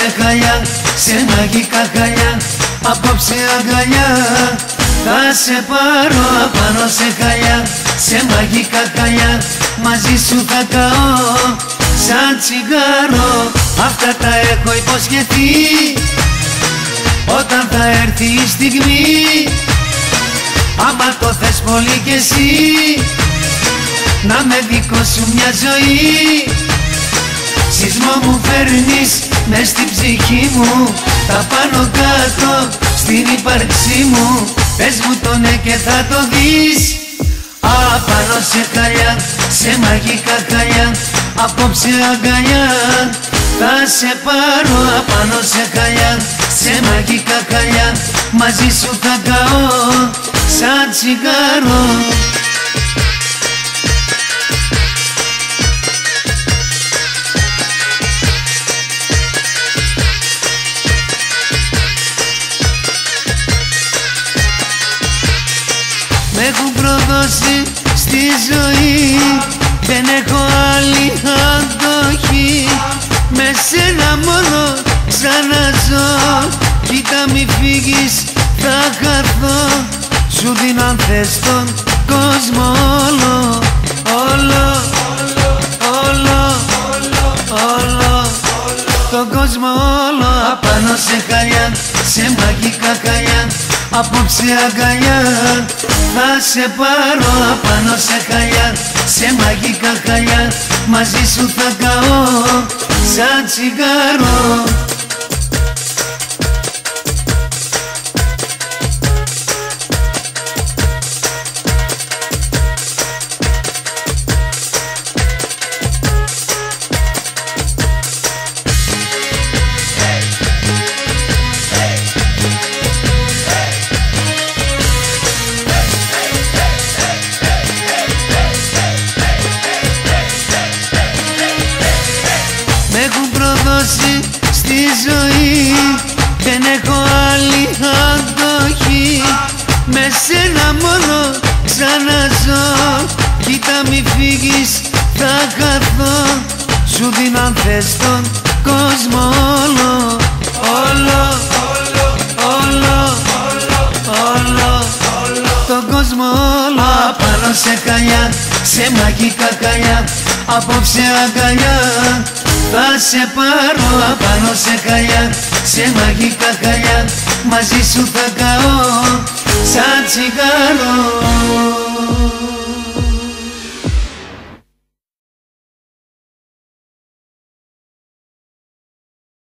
σε χαλιά, σε μαγικά χαλιά, απόψε αγκαλιά. Θα σε πάρω απάνω σε χαλιά, σε μαγικά χαλιά, μαζί σου θα καώ σαν τσιγάρο. Αυτά τα έχω υποσχεθεί, όταν θα έρθει η στιγμή. Άμα το θες πολύ κι εσύ, να με δικό σου μια ζωή. Σεισμό μου φέρνεις μες στην ψυχή μου, τα πάνω κάτω στην ύπαρξή μου. Πες μου το ναι και θα το δεις. Απάνω σε χαλιά, σε μαγικά χαλιά, απόψε αγκαλιά. Θα σε πάρω απάνω σε χαλιά, σε μαγικά χαλιά, μαζί σου θα καώ σαν τσιγάρο. Μ' έχουν προδώσει στη ζωή, δεν έχω άλλη αντοχή. Με σένα μόνο ξαναζώ, κοίτα μη φύγεις θα χαθώ. Σου δίνω αν θες τον κόσμο όλο, όλο, όλο, όλο, τον κόσμο όλο. Απάνω σε χαλιά, σε μαγικά χαλιά, απόψε αγκαλιά. Θα σε πάρω απάνω σε χαλιά, σε μαγικά χαλιά, μαζί σου θα καώ σαν τσιγάρο. Μ' έχουν προδώσει στη ζωή, δεν έχω άλλη αντοχή. Με σένα μόνο ξαναζώ, κοίτα μη φύγεις θα χαθώ. Σου δίνω αν θες τον κόσμο όλο, όλο, όλο, όλο, τον κόσμο όλο. Απάνω σε χαλιά, σε μαγικά χαλιά, απόψε αγκαλιά. Θα σε πάρω απάνω σε χαλιά, σε μαγικά χαλιά, μαζί σου θα καώ σαν τσιγάρο.